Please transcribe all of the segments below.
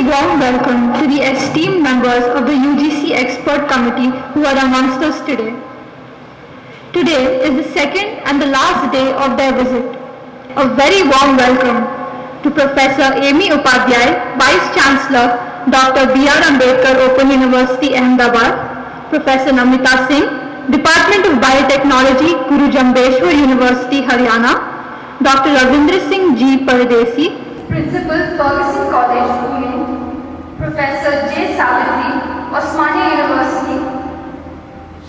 warm welcome to the esteemed members of the UGC Expert Committee who are amongst us today. Today is the second and the last day of their visit. A very warm welcome to Professor Amy Upadhyay, Vice Chancellor, Dr. B.R. Ambedkar Open University, Ahmedabad, Professor Namita Singh, Department of Biotechnology, Guru Jambheshwar University, Haryana, Dr. Ravindra Singh G. Paradesi, Principal, Ferguson College, Pune, Professor J. Savitri, Osmania University,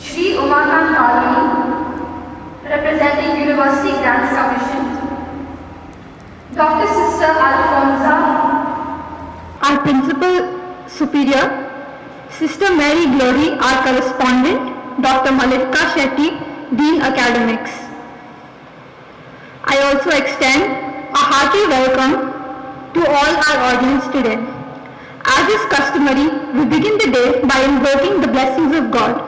Shri Umakant Kalvi, representing University Grants Commission, Dr. Sister Alfonza, our Principal Superior, Sister Mary Glory, our Correspondent, Dr. Malitka Shetty, Dean Academics. I also extend a hearty welcome to all our audience today. As is customary, we begin the day by invoking the blessings of God.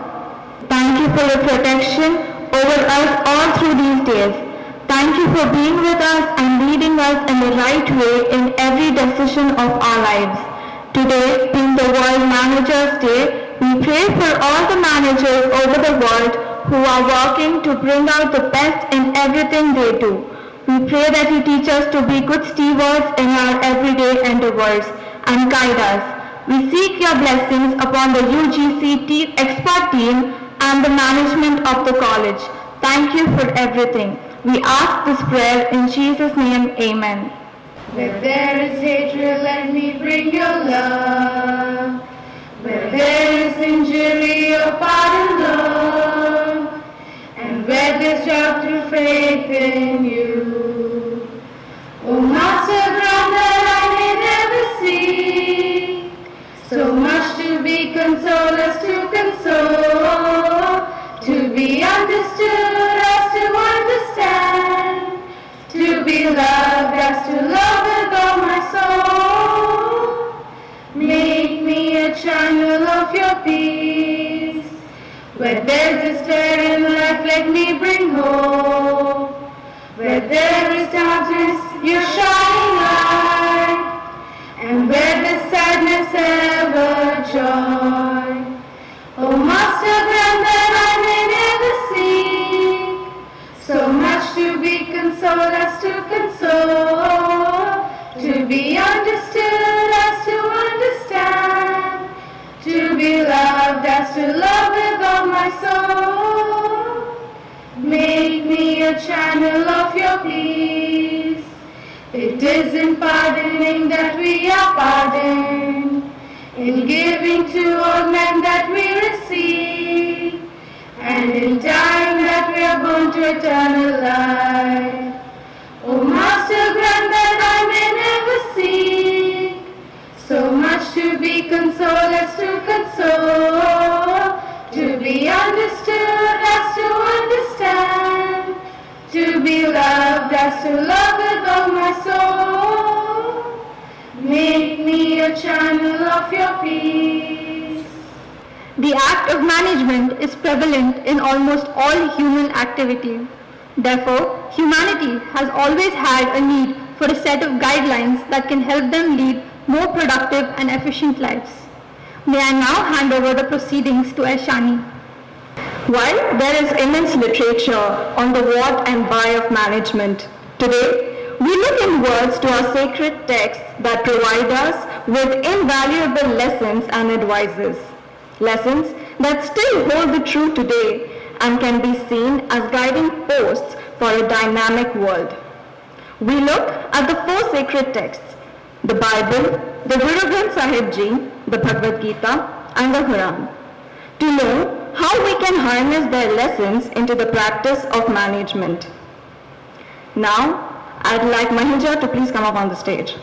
Thank you for your protection over us all through these days. Thank you for being with us and leading us in the right way in every decision of our lives. Today, being the World Managers Day, we pray for all the managers over the world who are working to bring out the best in everything they do. We pray that you teach us to be good stewards in our everyday endeavors and guide us. We seek your blessings upon the UGC expert team and the management of the college. Thank you for everything. We ask this prayer in Jesus' name, amen. Where there is hatred, let me bring your love. Where there is injury, your pardon, Lord. And where there's joy through faith in you. Oh, Master, grant that I may never see so much to be consoled as to console, to be understood as to understand, to be loved as to love with all my soul. Make me a channel of your peace. Where there's despair in life, let me bring hope. Where there is darkness, your shining light. And where there's sadness, ever joy. Oh, Master, grant that I may never seek so much to be consoled as to console, to be understood as to understand, to be loved as to love with all my soul. Make me a channel of your peace. It is in pardoning that we are pardoned, in giving to all men that we receive, and in dying that we are born to eternal life. O Master, grant that I may never seek so much to be consoled as to console, to be understood as to understand, to be loved as to love with all my soul. Make me a channel of your peace. The act of management is prevalent in almost all human activity. Therefore, humanity has always had a need for a set of guidelines that can help them lead more productive and efficient lives. May I now hand over the proceedings to Aishani. While there is immense literature on the what and why of management, today we look inwards to our sacred texts that provide us with invaluable lessons and advices. Lessons that still hold the true today and can be seen as guiding posts for a dynamic world. We look at the four sacred texts, the Bible, the Guru Granth Sahib Ji, the Bhagavad Gita, and the Quran, to know how we can harness their lessons into the practice of management. Now, I'd like Mahija to please come up on the stage.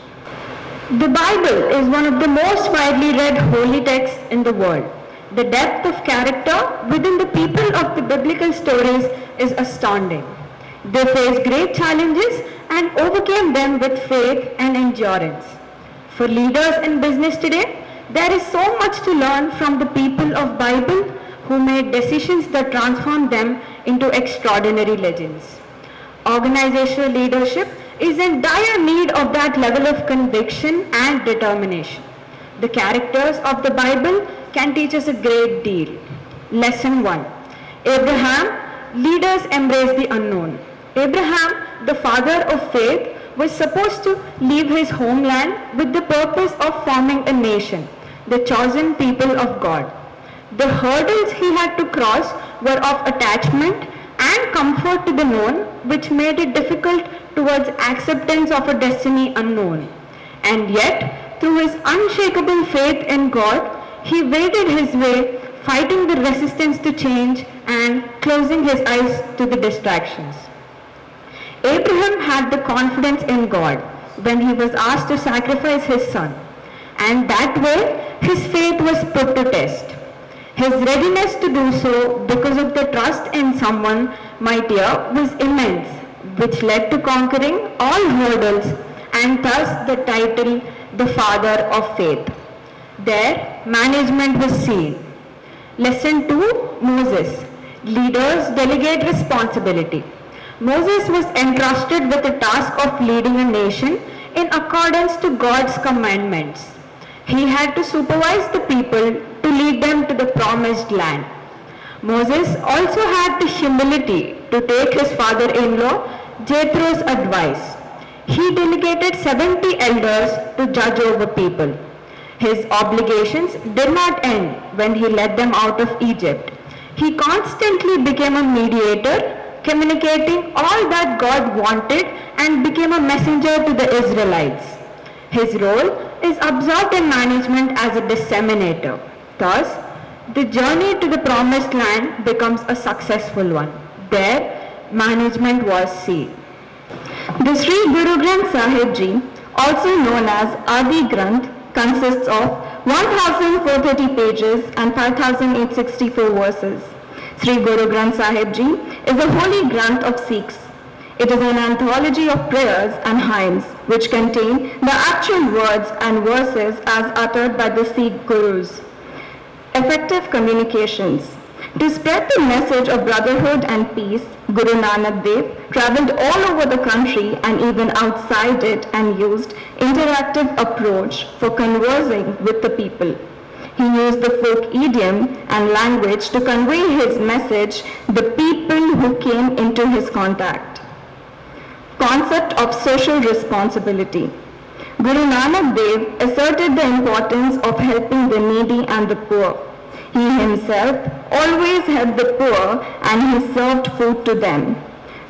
The Bible is one of the most widely read holy texts in the world. The depth of character within the people of the biblical stories is astounding. They faced great challenges and overcame them with faith and endurance. For leaders in business today, there is so much to learn from the people of Bible who made decisions that transformed them into extraordinary legends. Organizational leadership is in dire need of that level of conviction and determination. The characters of the Bible can teach us a great deal. Lesson 1. Abraham, leaders embrace the unknown. Abraham, the father of faith, was supposed to leave his homeland with the purpose of forming a nation, the chosen people of God. The hurdles he had to cross were of attachment and comfort to the known, which made it difficult towards acceptance of a destiny unknown. And yet, through his unshakable faith in God, he waded his way, fighting the resistance to change and closing his eyes to the distractions. Abraham had the confidence in God when he was asked to sacrifice his son, and that way his faith was put to test. His readiness to do so because of the trust in someone mightier was immense, which led to conquering all hurdles and thus the title, the Father of Faith. There, management was seen. Lesson 2, Moses. Leaders delegate responsibility. Moses was entrusted with the task of leading a nation in accordance to God's commandments. He had to supervise the people to lead them to the promised land. Moses also had the humility to take his father-in-law Jethro's advice. He delegated 70 elders to judge over people. His obligations did not end when he led them out of Egypt. He constantly became a mediator, communicating all that God wanted and became a messenger to the Israelites. His role is observed in management as a disseminator. Thus, the journey to the promised land becomes a successful one. There, management was seen. The Sri Guru Granth Sahib Ji, also known as Adi Granth, consists of 1430 pages and 5864 verses. Sri Guru Granth Sahib Ji is a holy Granth of Sikhs. It is an anthology of prayers and hymns which contain the actual words and verses as uttered by the Sikh Gurus. Effective communications. To spread the message of brotherhood and peace, Guru Nanak Dev travelled all over the country and even outside it and used interactive approach for conversing with the people. He used the folk idiom and language to convey his message to the people who came into his contact. Concept of social responsibility. Guru Nanak Dev asserted the importance of helping the needy and the poor. He himself always helped the poor and he served food to them.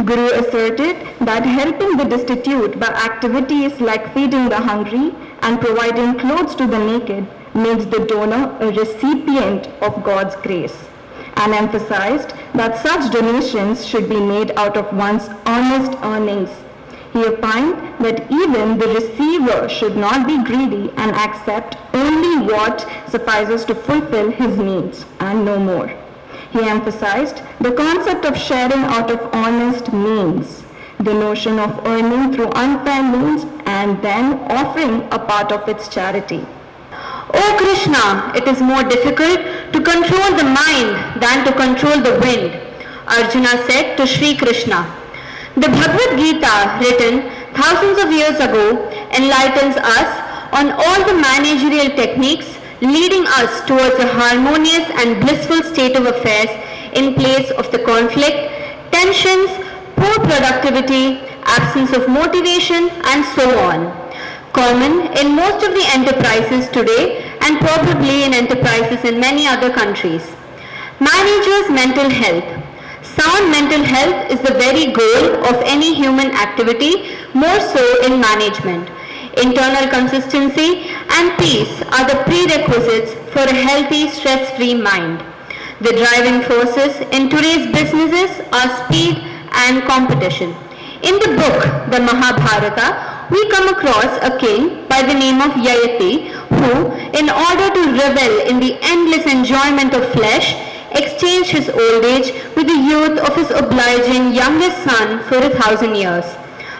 Guru asserted that helping the destitute by activities like feeding the hungry and providing clothes to the naked makes the donor a recipient of God's grace, and emphasized that such donations should be made out of one's honest earnings. He opined that even the receiver should not be greedy and accept only what suffices to fulfill his needs and no more. He emphasized the concept of sharing out of honest means, the notion of earning through unfair means and then offering a part of its charity. O Krishna, it is more difficult to control the mind than to control the wind, Arjuna said to Sri Krishna. The Bhagavad Gita, written thousands of years ago, enlightens us on all the managerial techniques leading us towards a harmonious and blissful state of affairs in place of the conflict, tensions, poor productivity, absence of motivation, and so on. Common in most of the enterprises today and probably in enterprises in many other countries. Managers' mental health. Sound mental health is the very goal of any human activity, more so in management. Internal consistency and peace are the prerequisites for a healthy, stress-free mind. The driving forces in today's businesses are speed and competition. In the book, the Mahabharata, we come across a king by the name of Yayati who, in order to revel in the endless enjoyment of flesh, exchanged his old age with the youth of his obliging youngest son for 1,000 years.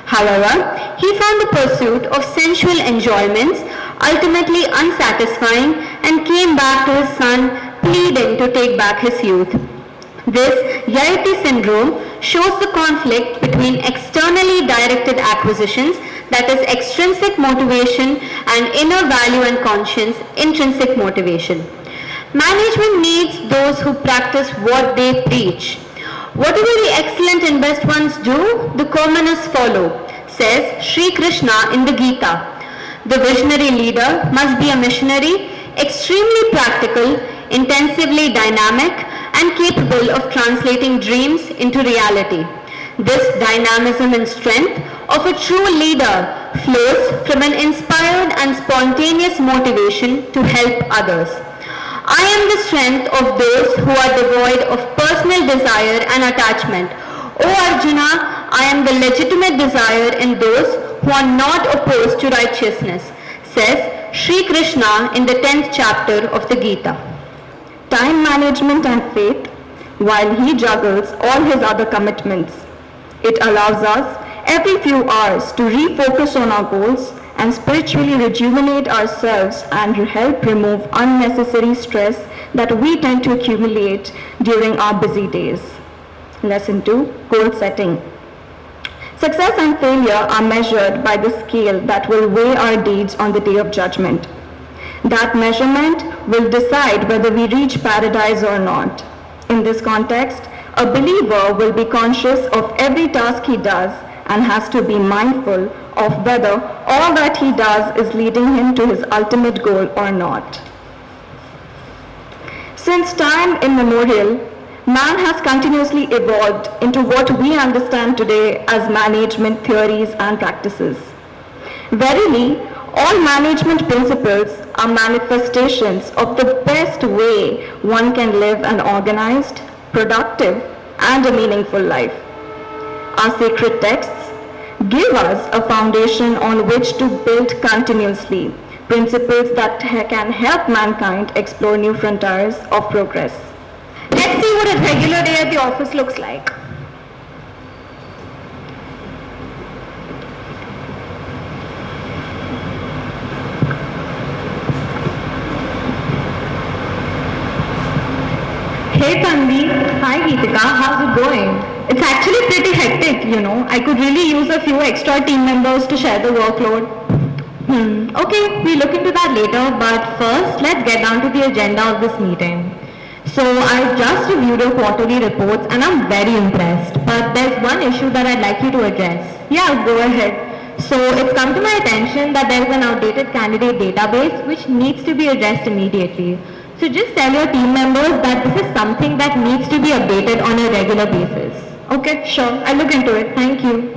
However, he found the pursuit of sensual enjoyments ultimately unsatisfying and came back to his son pleading to take back his youth. This Yayati syndrome shows the conflict between externally directed acquisitions that is extrinsic motivation, and inner value and conscience, intrinsic motivation. Management needs those who practice what they preach. Whatever the excellent and best ones do, the commoners follow, says Sri Krishna in the Gita. The visionary leader must be a missionary, extremely practical, intensively dynamic, and capable of translating dreams into reality. This dynamism and strength of a true leader flows from an inspired and spontaneous motivation to help others. I am the strength of those who are devoid of personal desire and attachment. O Arjuna, I am the legitimate desire in those who are not opposed to righteousness, says Sri Krishna in the 10th chapter of the Gita. Time management and faith, while he juggles all his other commitments. It allows us every few hours to refocus on our goals and spiritually rejuvenate ourselves and help remove unnecessary stress that we tend to accumulate during our busy days. Lesson 2, goal setting. Success and failure are measured by the scale that will weigh our deeds on the day of judgment. That measurement will decide whether we reach paradise or not. In this context, a believer will be conscious of every task he does and has to be mindful of whether all that he does is leading him to his ultimate goal or not. Since time immemorial, man has continuously evolved into what we understand today as management theories and practices. Verily, all management principles are manifestations of the best way one can live an organized, productive, and a meaningful life. Our sacred texts give us a foundation on which to build continuously, principles that can help mankind explore new frontiers of progress. Let's see what a regular day at the office looks like. Hey Tanvi. Hi Geetika, how's it going? It's actually pretty hectic, you know. I could really use a few extra team members to share the workload. Okay, we'll look into that later, but first let's get down to the agenda of this meeting. So I've just reviewed your quarterly reports and I'm very impressed, but there's one issue that I'd like you to address. Yeah, go ahead. So it's come to my attention that there's an outdated candidate database which needs to be addressed immediately. So just tell your team members that this is something that needs to be updated on a regular basis. Okay, sure. I'll look into it. Thank you.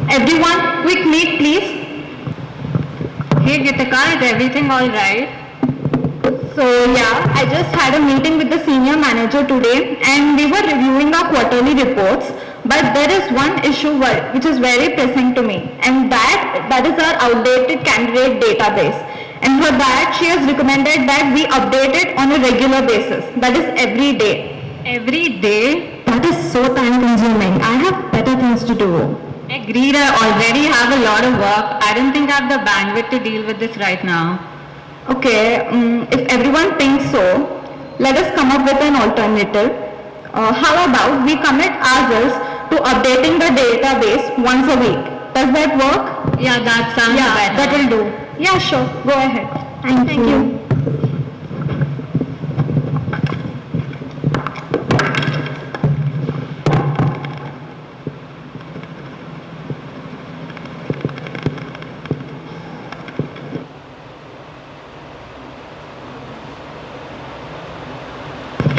Everyone, quick meet please. Hey Gitika, is everything alright? So yeah, I just had a meeting with the senior manager today and we were reviewing our quarterly reports, but there is one issue which is very pressing to me, and that is our outdated candidate database. And for that she has recommended that we update it on a regular basis, that is every day. Every day? That is so time consuming. I have better things to do. Agreed, I already have a lot of work. I don't think I have the bandwidth to deal with this right now. Okay, if everyone thinks so, let us come up with an alternative. How about we commit ourselves to updating the database once a week? Does that work? Yeah, that sounds better. That will do. Yeah, sure. Go ahead. Thank you.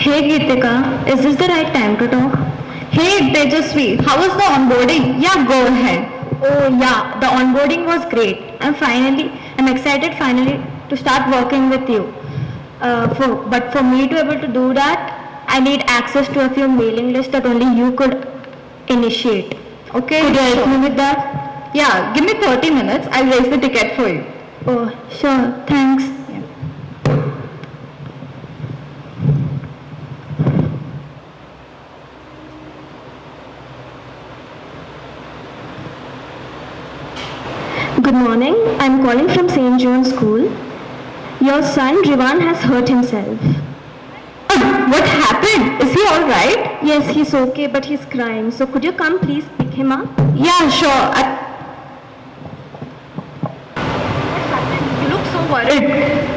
Hey Geetika, is this the right time to talk? Hey Tejasvi, how was the onboarding? Yeah, go ahead. Oh yeah, the onboarding was great. I'm excited finally to start working with you. But for me to be able to do that, I need access to a few mailing lists that only you could initiate. Okay, could you help me with that? Yeah, give me 30 minutes. I'll raise the ticket for you. Oh, sure. Thanks. Good morning. I'm calling from St. John's School. Your son, Rivan, has hurt himself. What happened? Is he all right? Yes, he's okay, but he's crying. So could you come please pick him up? Yeah, sure. You look so worried.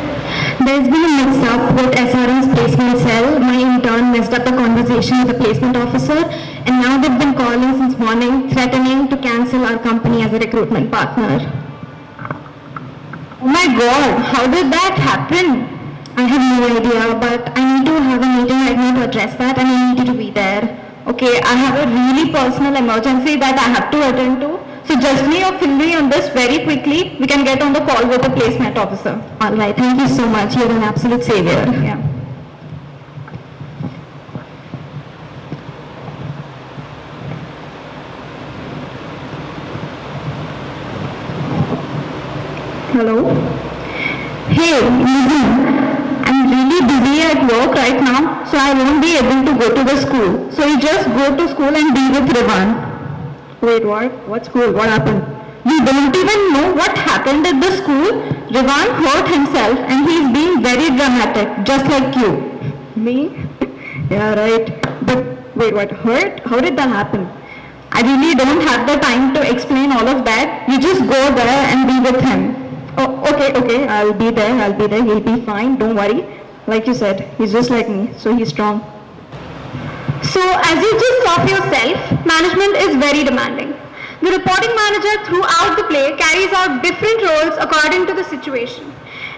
There's been a mix-up with SRM's placement cell. My intern messed up the conversation with the placement officer, and now they've been calling since morning, threatening to cancel our company as a recruitment partner. Oh my God, how did that happen? I have no idea, but I need to have a meeting right now to address that, and I need you to be there. Okay, I have a really personal emergency that I have to attend to. So just me or fill me on this very quickly. We can get on the call with the placement officer. All right, thank you so much. You're an absolute savior. Yeah. Hello? Hey, listen. I'm really busy at work right now, so I won't be able to go to the school. So you just go to school and be with Rivan. Wait, what? What school? What happened? You don't even know what happened at the school? Rivan hurt himself and he's being very dramatic, just like you. Me? Yeah, right. But wait, what? Hurt? How did that happen? I really don't have the time to explain all of that. You just go there and be with him. Oh, okay. I'll be there. He'll be fine. Don't worry. Like you said, he's just like me, so he's strong. So, as you just saw for yourself, management is very demanding. The reporting manager throughout the play carries out different roles according to the situation.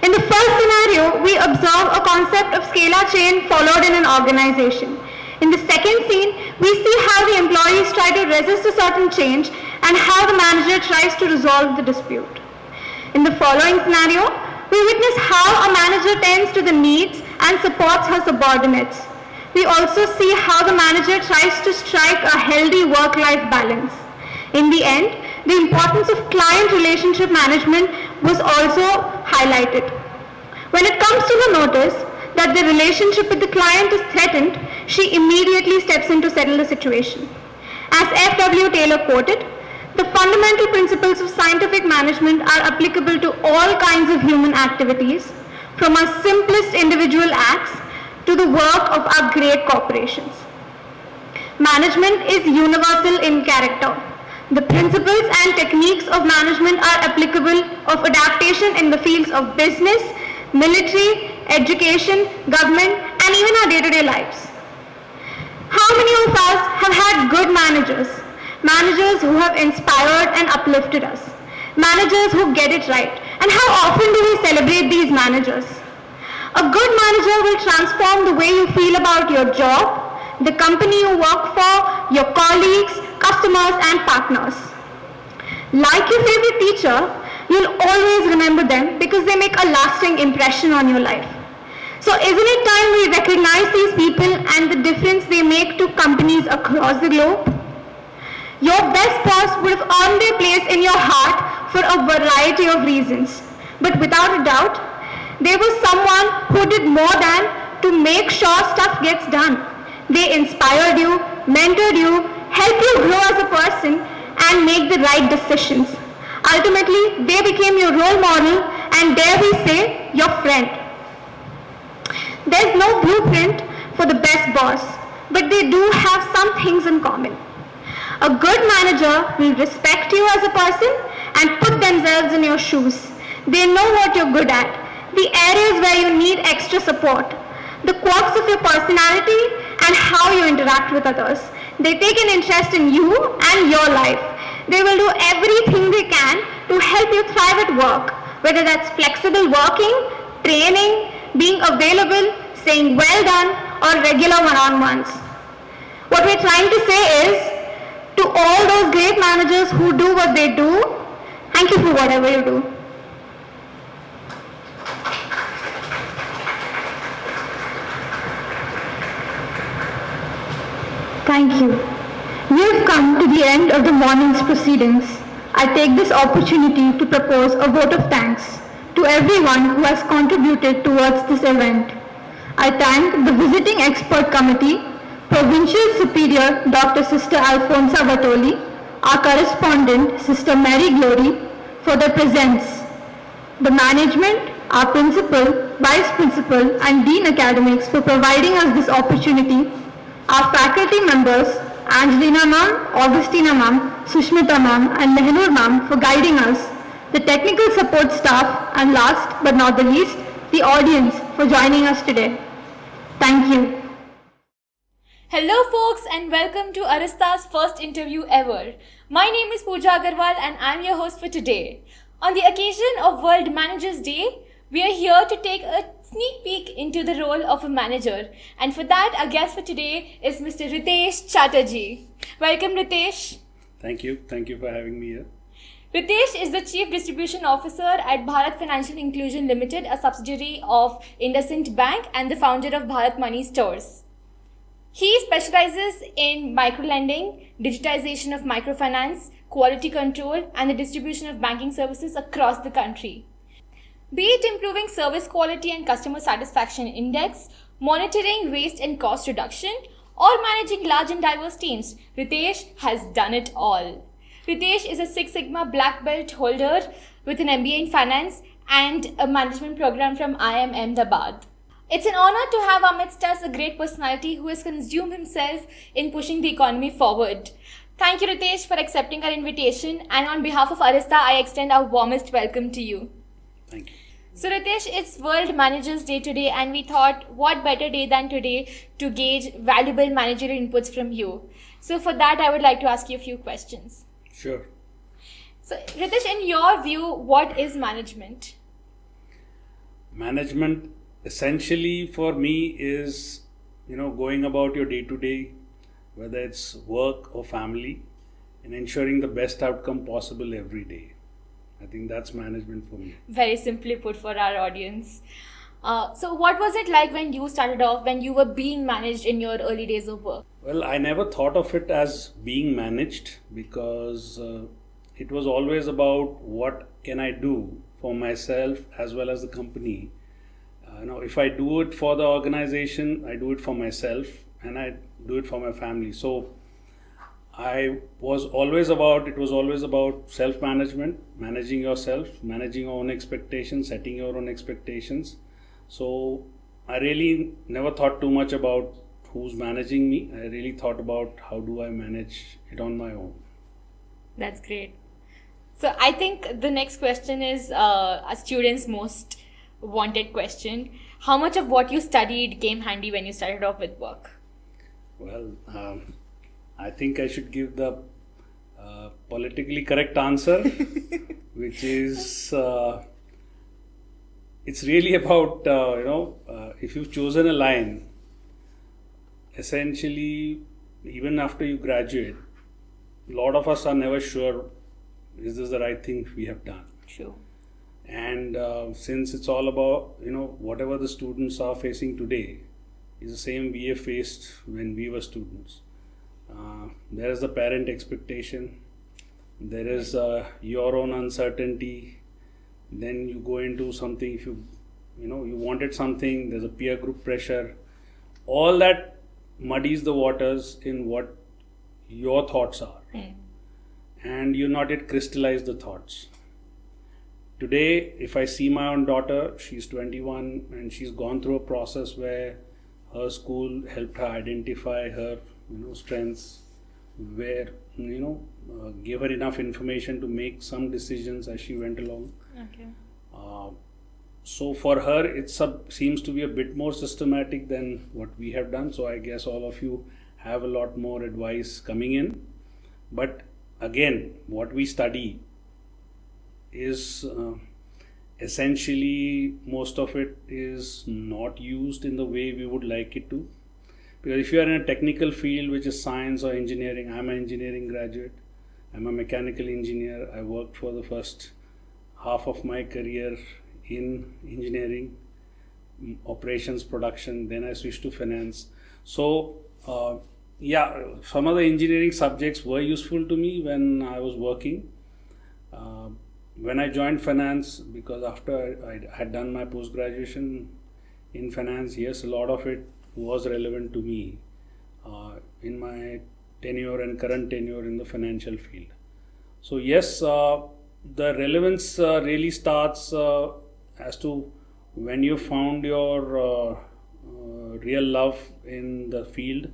In the first scenario, we observe a concept of scalar chain followed in an organization. In the second scene, we see how the employees try to resist a certain change and how the manager tries to resolve the dispute. In the following scenario, we witness how a manager tends to the needs and supports her subordinates. We also see how the manager tries to strike a healthy work-life balance. In the end, the importance of client relationship management was also highlighted. When it comes to the notice that the relationship with the client is threatened, she immediately steps in to settle the situation. As F.W. Taylor quoted, the fundamental principles of scientific management are applicable to all kinds of human activities, from our simplest individual acts to the work of our great corporations. Management is universal in character. The principles and techniques of management are applicable of adaptation in the fields of business, military, education, government, and even our day-to-day lives. How many of us have had good managers? Managers who have inspired and uplifted us. Managers who get it right. And how often do we celebrate these managers? A good manager will transform the way you feel about your job, the company you work for, your colleagues, customers, and partners. Like your favorite teacher, you'll always remember them because they make a lasting impression on your life. So isn't it time we recognize these people and the difference they make to companies across the globe? Your best boss would have earned their place in your heart for a variety of reasons. But without a doubt, there was someone who did more than to make sure stuff gets done. They inspired you, mentored you, helped you grow as a person, and make the right decisions. Ultimately, they became your role model and, dare we say, your friend. There's no blueprint for the best boss, but they do have some things in common. A good manager will respect you as a person and put themselves in your shoes. They know what you're good at, the areas where you need extra support, the quirks of your personality, and how you interact with others. They take an interest in you and your life. They will do everything they can to help you thrive at work, whether that's flexible working, training, being available, saying well done, or regular one-on-ones. What we're trying to say is, to all those great managers who do what they do, thank you for whatever you do. Thank you. We have come to the end of the morning's proceedings. I take this opportunity to propose a vote of thanks to everyone who has contributed towards this event. I thank the Visiting Expert Committee, Provincial Superior Dr. Sister Alfonsa Vatoli, our correspondent Sister Mary Glory, for their presence. The management, our principal, vice principal and dean academics for providing us this opportunity, our faculty members, Angelina ma'am, Augustina ma'am, Sushmita ma'am and Mehnur ma'am for guiding us, the technical support staff and last but not the least, the audience for joining us today. Thank you. Hello folks and welcome to Arista's first interview ever. My name is Pooja Agarwal and I'm your host for today. On the occasion of World Managers Day, we are here to take a sneak peek into the role of a manager. And for that, our guest for today is Mr. Ritesh Chatterjee. Welcome Ritesh. Thank you. Thank you for having me here. Ritesh is the Chief Distribution Officer at Bharat Financial Inclusion Limited, a subsidiary of IndusInd Bank and the founder of Bharat Money Stores. He specializes in microlending, digitization of microfinance, quality control, and the distribution of banking services across the country. Be it improving service quality and customer satisfaction index, monitoring waste and cost reduction, or managing large and diverse teams, Ritesh has done it all. Ritesh is a Six Sigma Black Belt holder with an MBA in Finance and a management program from IIM Ahmedabad. It's an honor to have amidst us a great personality who has consumed himself in pushing the economy forward. Thank you, Ritesh, for accepting our invitation, and on behalf of Arista, I extend our warmest welcome to you. Thank you. So, Ritesh, it's World Managers Day today, and we thought, what better day than today to gauge valuable managerial inputs from you. So, for that, I would like to ask you a few questions. Sure. So, Ritesh, in your view, what is management? Management essentially for me is, going about your day to day, whether it's work or family, and ensuring the best outcome possible every day. I think that's management for me. Very simply put for our audience. So what was it like when you started off, when you were being managed in your early days of work? Well, I never thought of it as being managed because it was always about what can I do for myself as well as the company. If I do it for the organization, I do it for myself and I do it for my family. So it was always about self-management, managing yourself, managing your own expectations, setting your own expectations. So I really never thought too much about who's managing me. I really thought about how do I manage it on my own. That's great. So I think the next question is a student's most wanted question. How much of what you studied came handy when you started off with work? Well, I think I should give the politically correct answer, which is it's really about, if you've chosen a line, essentially, even after you graduate, a lot of us are never sure, is this the right thing we have done? Sure. And since it's all about, whatever the students are facing today is the same we have faced when we were students. There is the parent expectation, there is your own uncertainty, then you go into something, if you wanted something, there's a peer group pressure. All that muddies the waters in what your thoughts are. And you're not yet crystallized the thoughts. Today, if I see my own daughter, she's 21 and she's gone through a process where her school helped her identify her strengths, where gave her enough information to make some decisions as she went along. Okay. So for her, it seems to be a bit more systematic than what we have done. So I guess all of you have a lot more advice coming in. But again, what we study is essentially most of it is not used in the way we would like it to. Because if you are in a technical field, which is science or engineering, I'm an engineering graduate, I'm a mechanical engineer. I worked for the first half of my career in engineering, operations, production, then I switched to finance. So some of the engineering subjects were useful to me when I was working. When I joined finance, because after I had done my post-graduation in finance, yes, a lot of it was relevant to me in my tenure and current tenure in the financial field. So yes, the relevance really starts as to when you found your real love in the field,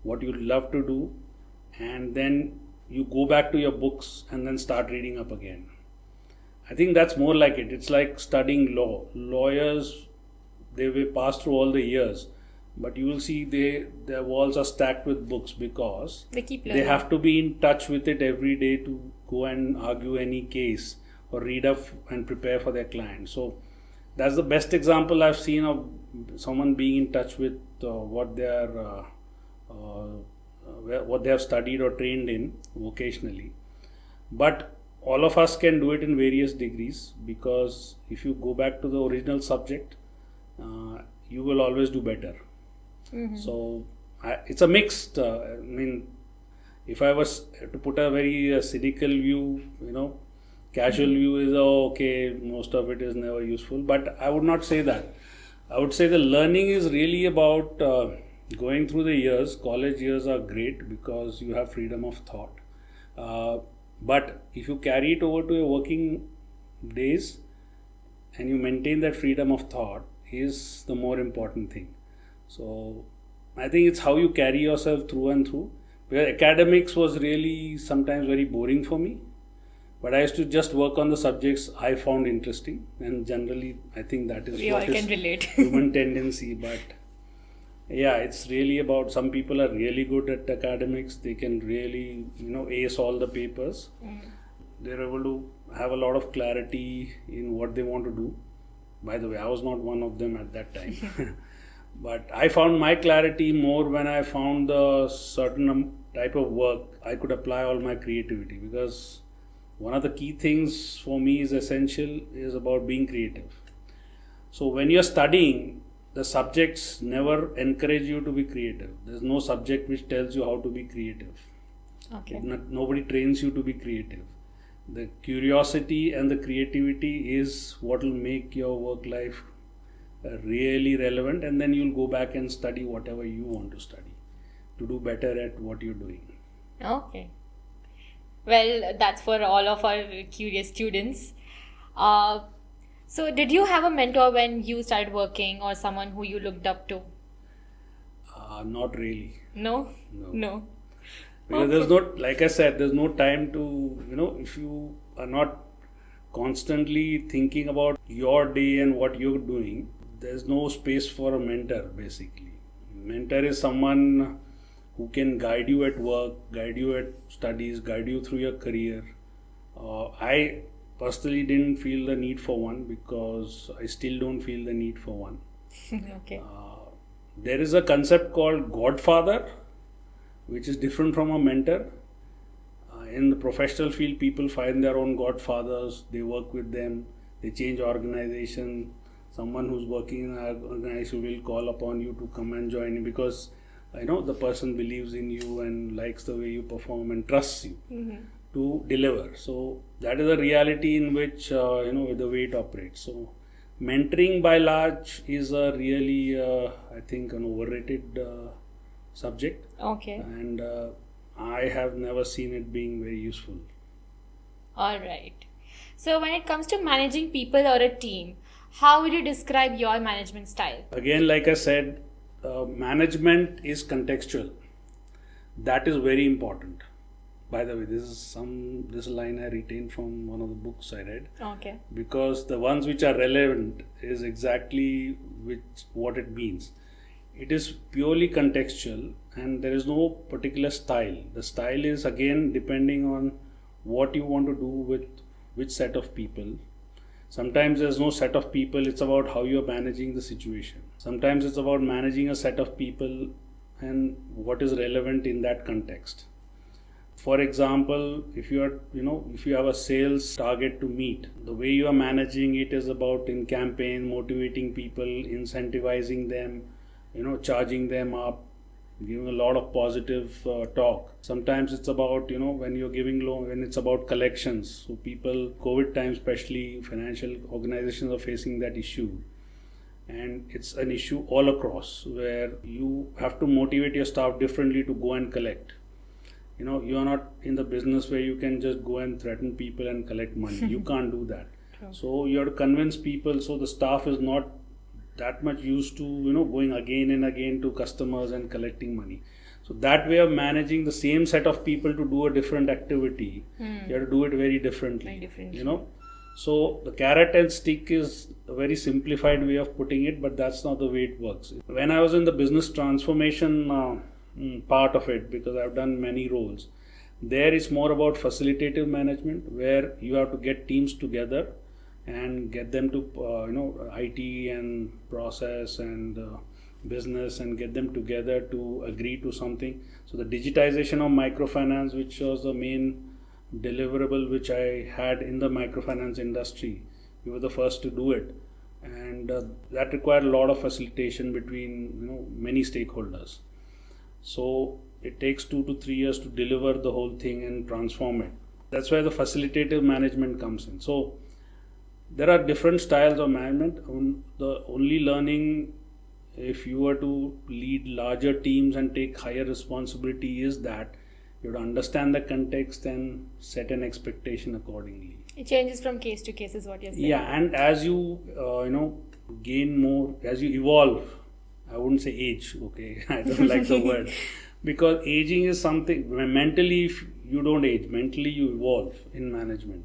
what you love to do, and then you go back to your books and then start reading up again. I think that's more like it. It's like studying law. Lawyers, they will pass through all the years, but you will see their walls are stacked with books because They keep they learning. have to be in touch with it every day to go and argue any case or read up and prepare for their client. So that's the best example I've seen of someone being in touch with what they are what they have studied or trained in vocationally. But all of us can do it in various degrees, because if you go back to the original subject, you will always do better. So it's a mixed. I mean, if I was to put a very cynical view, casual view is, oh, okay, most of it is never useful. But I would not say that. I would say the learning is really about going through the years. College years are great because you have freedom of thought. But if you carry it over to your working days and you maintain that freedom of thought, is the more important thing. So I think it's how you carry yourself through and through. Because academics was really sometimes very boring for me. But I used to just work on the subjects I found interesting, and generally I think that is We all what is can relate. human tendency. But yeah, it's really about, some people are really good at academics. They can really ace all the papers. They're able to have a lot of clarity in what they want to do. By the way, I was not one of them at that time. But I found my clarity more when I found the certain type of work I could apply all my creativity, because one of the key things for me is essential is about being creative. So when you're studying, the subjects never encourage you to be creative. There's no subject which tells you how to be creative. Okay. Nobody trains you to be creative. The curiosity and the creativity is what will make your work life really relevant, and then you'll go back and study whatever you want to study to do better at what you're doing. Okay. Well, that's for all of our curious students. So, did you have a mentor when you started working, or someone who you looked up to? Not really. No? No. No. Because there's not, like I said, there's no time to, if you are not constantly thinking about your day and what you're doing, there's no space for a mentor, basically. Mentor is someone who can guide you at work, guide you at studies, guide you through your career. I personally didn't feel the need for one, because I still don't feel the need for one. Okay. There is a concept called Godfather, which is different from a mentor. In the professional field, people find their own godfathers, they work with them, they change organization. Someone who's working in an organization will call upon you to come and join, because the person believes in you and likes the way you perform and trusts you to deliver. So that is a reality in which the way it operates. So mentoring by large is a really I think an overrated subject, Okay. and I have never seen it being very useful. All right. So, when it comes to managing people or a team, how would you describe your management style? Again, like I said, management is contextual. That is very important. By the way, this line I retained from one of the books I read, Okay. because the ones which are relevant is exactly what it means. It is purely contextual, and there is no particular style. The style is again depending on what you want to do with which set of people. Sometimes there's no set of people, it's about how you're managing the situation. Sometimes it's about managing a set of people and what is relevant in that context. For example, if you have a sales target to meet, the way you are managing it is about in campaign, motivating people, incentivizing them, charging them up, giving a lot of positive talk. Sometimes it's about, when you're giving loan, when it's about collections. So people, COVID times especially, financial organizations are facing that issue. And it's an issue all across, where you have to motivate your staff differently to go and collect. You're not in the business where you can just go and threaten people and collect money. You can't do that. So you have to convince people. So the staff is not that much used to going again and again to customers and collecting money. So that way of managing the same set of people to do a different activity, you have to do it very differently. So the carrot and stick is a very simplified way of putting it, but that's not the way it works. When I was in the business transformation part of it, because I've done many roles, there it's more about facilitative management, where you have to get teams together and get them to IT and process and business, and get them together to agree to something. So the digitization of microfinance, which was the main deliverable which I had in the microfinance industry, we were the first to do it, and that required a lot of facilitation between many stakeholders. So it takes 2 to 3 years to deliver the whole thing and transform it. That's where the facilitative management comes in. So there are different styles of management. The only learning, if you were to lead larger teams and take higher responsibility, is that you have to understand the context and set an expectation accordingly. It changes from case to case, is what you're saying. Yeah, and as you gain more, as you evolve, I wouldn't say age, okay, I don't like the word, because aging is something, mentally if you don't age, mentally you evolve in management.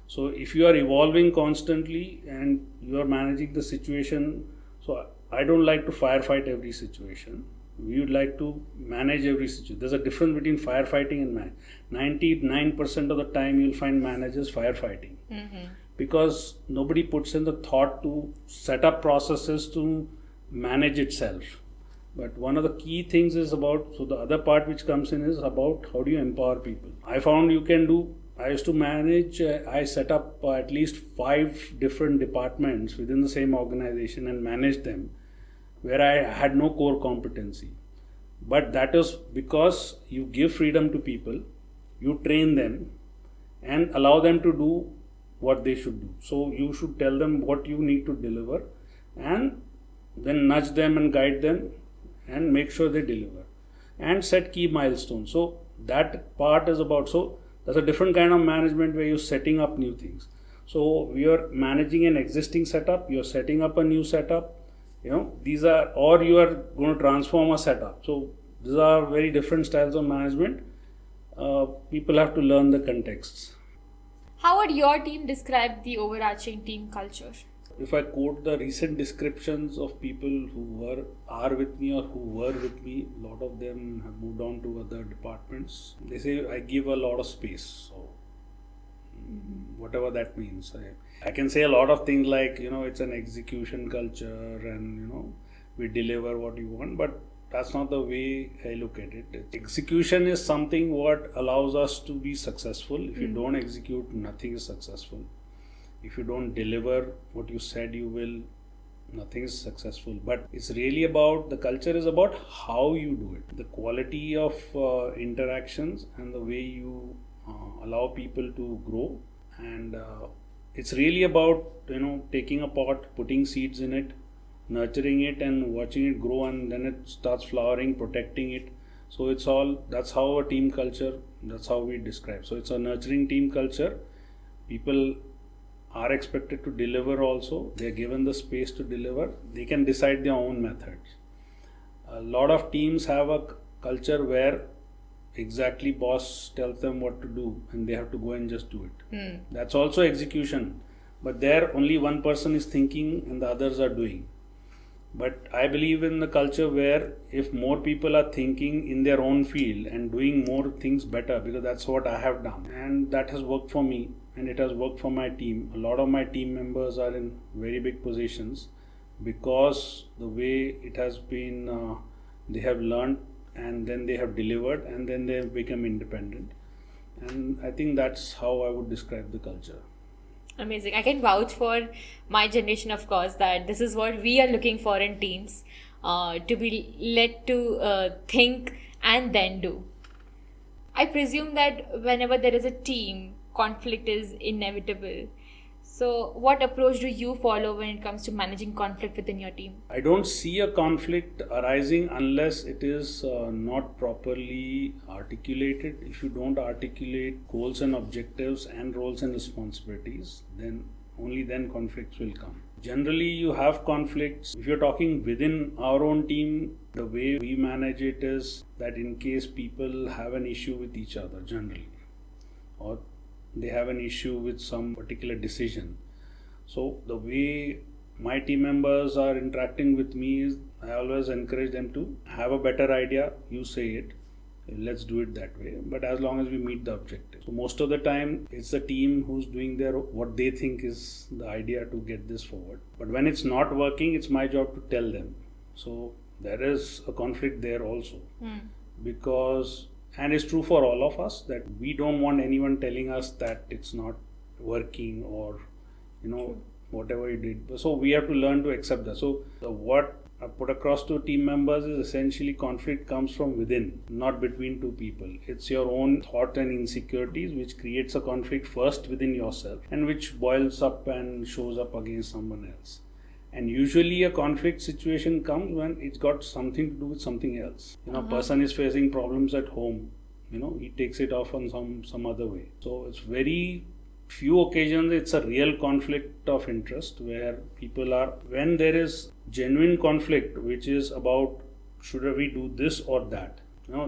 So if you are evolving constantly and you are managing the situation, so I don't like to firefight every situation. We would like to manage every situation. There's a difference between firefighting and management. 99% of the time you'll find managers firefighting, because nobody puts in the thought to set up processes to manage itself. But one of the key things is about, so the other part which comes in is about how do you empower people. I found I used to manage, I set up at least 5 different departments within the same organization and managed them, where I had no core competency. But that is because you give freedom to people, you train them and allow them to do what they should do. So you should tell them what you need to deliver and then nudge them and guide them and make sure they deliver and set key milestones. So that part is about, so that's a different kind of management where you're setting up new things. So you're managing an existing setup, you're setting up a new setup, these are, or you are going to transform a setup. So these are very different styles of management. People have to learn the contexts. How would your team describe the overarching team culture? If I quote the recent descriptions of people who are with me or who were with me, a lot of them have moved on to other departments. They say I give a lot of space. So whatever that means. I can say a lot of things like, it's an execution culture and, we deliver what you want, but that's not the way I look at it. Execution is something what allows us to be successful. If you don't execute, nothing is successful. If you don't deliver what you said you will, nothing is successful. But it's really about, the culture is about how you do it. The quality of interactions and the way you allow people to grow. And it's really about, taking a pot, putting seeds in it, nurturing it and watching it grow, and then it starts flowering, protecting it. So that's how a team culture, that's how we describe. So it's a nurturing team culture. People are expected to deliver also. They're given the space to deliver. They can decide their own methods. A lot of teams have a culture where exactly boss tells them what to do and they have to go and just do it. That's also execution. But there only one person is thinking and the others are doing. But I believe in the culture where if more people are thinking in their own field and doing more things better, because that's what I have done. And that has worked for me and it has worked for my team. A lot of my team members are in very big positions because the way it has been, they have learned and then they have delivered and then they have become independent. And I think that's how I would describe the culture. Amazing. I can vouch for my generation, of course, that this is what we are looking for in teams, to be led to think and then do. I presume that whenever there is a team, conflict is inevitable. So, what approach do you follow when it comes to managing conflict within your team? I don't see a conflict arising unless it is not properly articulated. If you don't articulate goals and objectives and roles and responsibilities, then only then conflicts will come. Generally, you have conflicts. If you're talking within our own team, the way we manage it is that in case people have an issue with each other, generally, or they have an issue with some particular decision. So the way my team members are interacting with me is I always encourage them to have a better idea, you say it, let's do it that way, but as long as we meet the objective. So most of the time it's the team who's doing their what they think is the idea to get this forward. But when it's not working, it's my job to tell them. So there is a conflict there also. Because, and it's true for all of us, that we don't want anyone telling us that it's not working or whatever you did. So we have to learn to accept that. So what I put across to team members is essentially conflict comes from within, not between two people. It's your own thought and insecurities which creates a conflict first within yourself and which boils up and shows up against someone else. And usually a conflict situation comes when it's got something to do with something else. Person is facing problems at home, he takes it off on some other way. So it's very few occasions it's a real conflict of interest where people are, when there is genuine conflict which is about should we do this or that,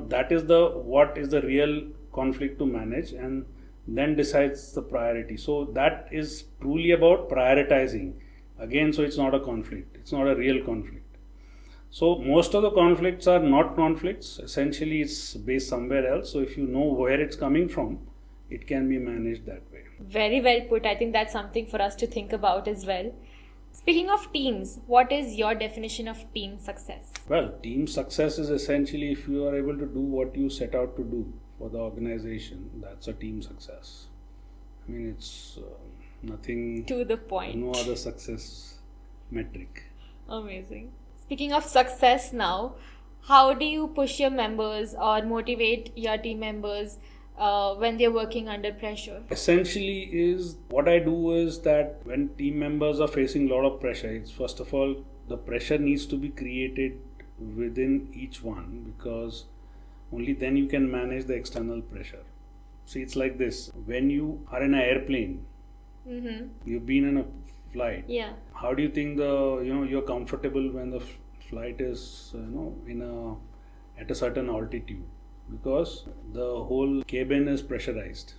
that is what is the real conflict to manage, and then decides the priority. So that is truly about prioritizing. Again, so it's not a conflict, it's not a real conflict. So most of the conflicts are not conflicts, essentially it's based somewhere else. So if you know where it's coming from, it can be managed that way. Very well put. I think that's something for us to think about as well. Speaking of teams, what is your definition of team success? Well, team success is essentially if you are able to do what you set out to do for the organization, that's a team success. I mean, it's nothing To the point. No other success metric. Amazing. Speaking of success now, how do you push your members or motivate your team members when they're working under pressure? Essentially is what I do is that when team members are facing a lot of pressure, it's first of all the pressure needs to be created within each one, because only then you can manage the external pressure. See, it's like this: when you are in an airplane, you've been in a flight. Yeah. How do you think you're comfortable when the flight is at a certain altitude? Because the whole cabin is pressurized.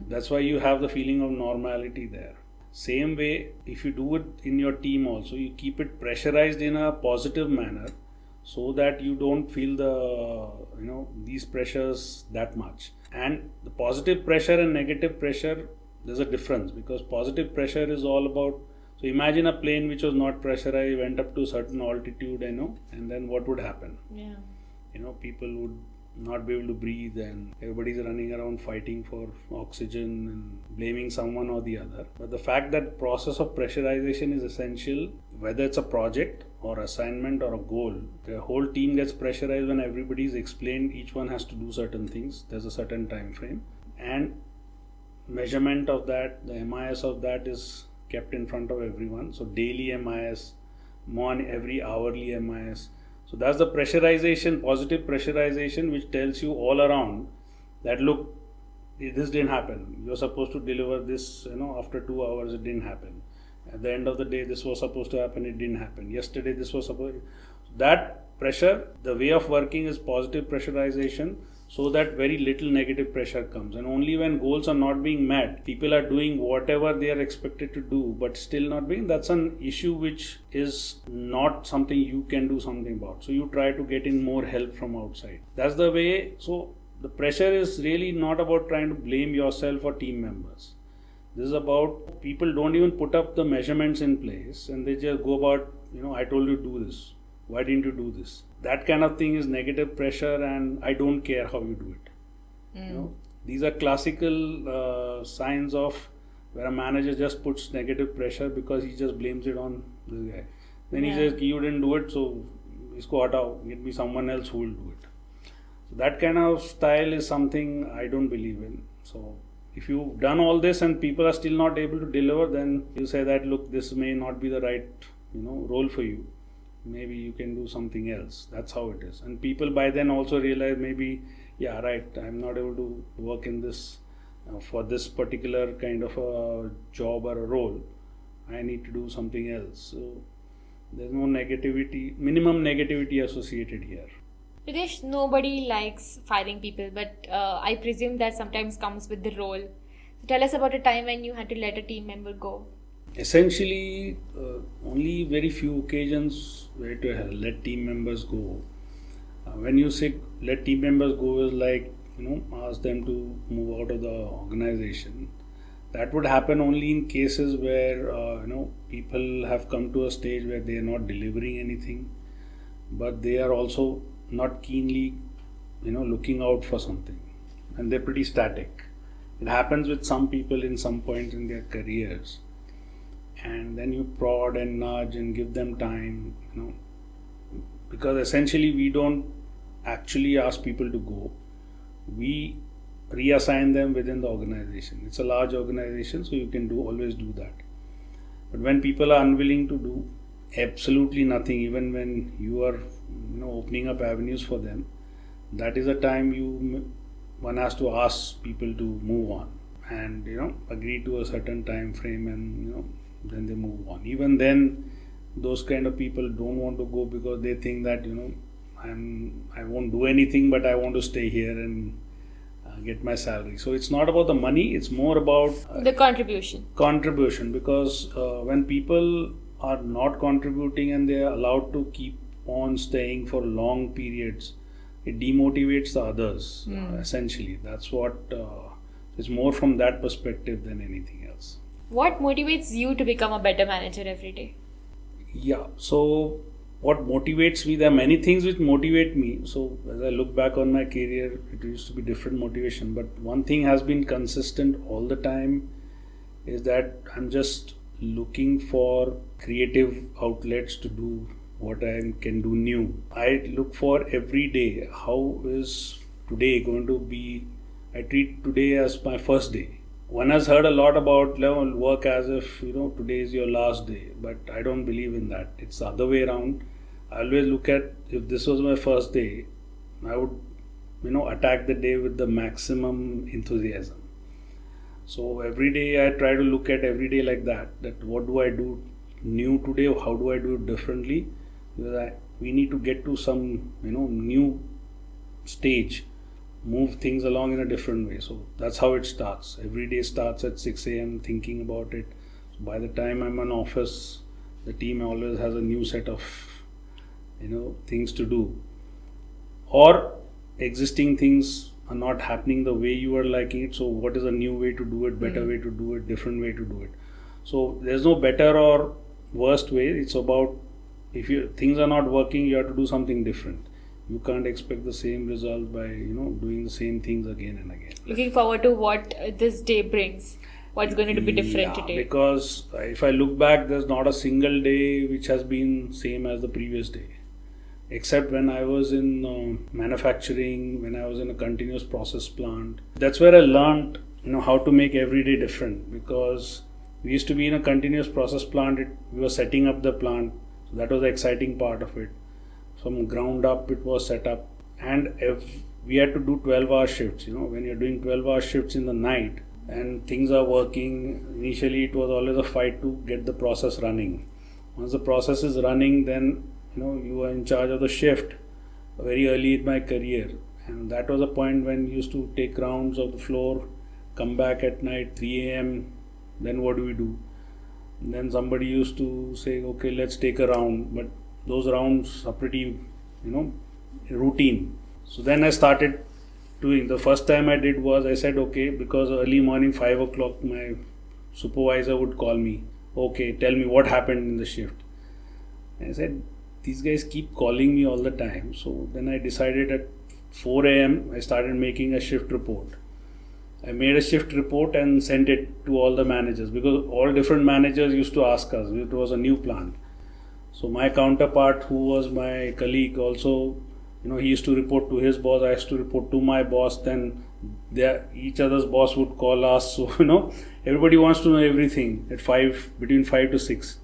That's why you have the feeling of normality there. Same way, if you do it in your team also, you keep it pressurized in a positive manner so that you don't feel these pressures that much. And the positive pressure and negative pressure, there's a difference, because positive pressure is all about, so imagine a plane which was not pressurized, went up to a certain altitude, and then what would happen? Yeah. People would not be able to breathe and everybody's running around fighting for oxygen and blaming someone or the other. But the fact that process of pressurization is essential, whether it's a project or assignment or a goal, the whole team gets pressurized when everybody's explained, each one has to do certain things, there's a certain time frame, and measurement of that, the MIS of that is kept in front of everyone. So daily MIS, every hourly MIS. So that's the pressurization, positive pressurization, which tells you all around that look, this didn't happen. You're supposed to deliver this, after 2 hours, it didn't happen. At the end of the day, this was supposed to happen, it didn't happen. Yesterday, this was supposed. That pressure, the way of working is positive pressurization, so that very little negative pressure comes. And only when goals are not being met, people are doing whatever they are expected to do, but still not being, that's an issue which is not something you can do something about. So you try to get in more help from outside. That's the way. So the pressure is really not about trying to blame yourself or team members. This is about people don't even put up the measurements in place and they just go about, I told you to do this. Why didn't you do this? That kind of thing is negative pressure, and I don't care how you do it. These are classical signs of where a manager just puts negative pressure because he just blames it on this guy. Then he says, you didn't do it, so isko hatao, get me someone else who will do it. So that kind of style is something I don't believe in. So If you've done all this and people are still not able to deliver, then you say that, look, this may not be the right, role for you. Maybe you can do something else. That's how it is. And people by then also realize maybe, yeah, right, I'm not able to work in this for this particular kind of a job or a role. I need to do something else. So there's no negativity, minimum negativity associated here. Ritesh, nobody likes firing people, but I presume that sometimes comes with the role. So tell us about a time when you had to let a team member go. Essentially, only very few occasions where to let team members go. When you say let team members go, is like, ask them to move out of the organization. That would happen only in cases where people have come to a stage where they are not delivering anything, but they are also not keenly looking out for something, and they're pretty static. It happens with some people in some point in their careers, and then you prod and nudge and give them time, because essentially we don't actually ask people to go, we reassign them within the organization. It's a large organization, so you can always do that. But when people are unwilling to do absolutely nothing, even when you are opening up avenues for them, that is a time one has to ask people to move on and agree to a certain time frame, and then they move on. Even then, those kind of people don't want to go because they think that I won't do anything, but I want to stay here and get my salary. So it's not about the money, it's more about The contribution, because when people are not contributing and they are allowed to keep on staying for long periods, it demotivates the others. Essentially, that's what it's more from that perspective than anything else. What motivates you to become a better manager every day? Yeah, so what motivates me, there are many things which motivate me. So as I look back on my career, it used to be different motivation, but one thing has been consistent all the time is that I'm just looking for creative outlets to do what I can do new. I look for every day, how is today going to be. I treat today as my first day. One has heard a lot about work as if today is your last day, but I don't believe in that. It's the other way around. I always look at, if this was my first day, I would attack the day with the maximum enthusiasm. So every day I try to look at every day like that what do I do new today, how do I do it differently, because we need to get to some new stage, move things along in a different way. So that's how it starts. Every day starts at 6 a.m. thinking about it. So by the time I'm in office, the team always has a new set of things to do, or existing things are not happening the way you are liking it. So what is a new way to do it, better way to do it, different way to do it? So there's no better or worst way. It's about, if things are not working, you have to do something different. You can't expect the same result by doing the same things again and again. Looking forward to what this day brings. What's going to be different today? Because if I look back, there's not a single day which has been same as the previous day, except when I was in manufacturing, when I was in a continuous process plant. That's where I learned how to make every day different, because we used to be in a continuous process plant. We were setting up the plant, so that was the exciting part of it. From ground up it was set up, and if we had to do 12-hour shifts. When you're doing 12-hour shifts in the night and things are working, initially it was always a fight to get the process running. Once the process is running, then you are in charge of the shift. Very early in my career, and that was a point when you used to take rounds of the floor, come back at night 3 a.m. Then what do we do? And then somebody used to say, okay, let's take a round, but those rounds are pretty routine. So then I started doing, the first time I did was, I said, okay, because early morning 5 o'clock my supervisor would call me, okay, tell me what happened in the shift. And I said, these guys keep calling me all the time. So then I decided at 4 a.m. I started making a shift report. I made a shift report and sent it to all the managers, because all different managers used to ask us. It was a new plant. So my counterpart, who was my colleague also, he used to report to his boss, I used to report to my boss, then each other's boss would call us. So, everybody wants to know everything at 5, between 5 to 6.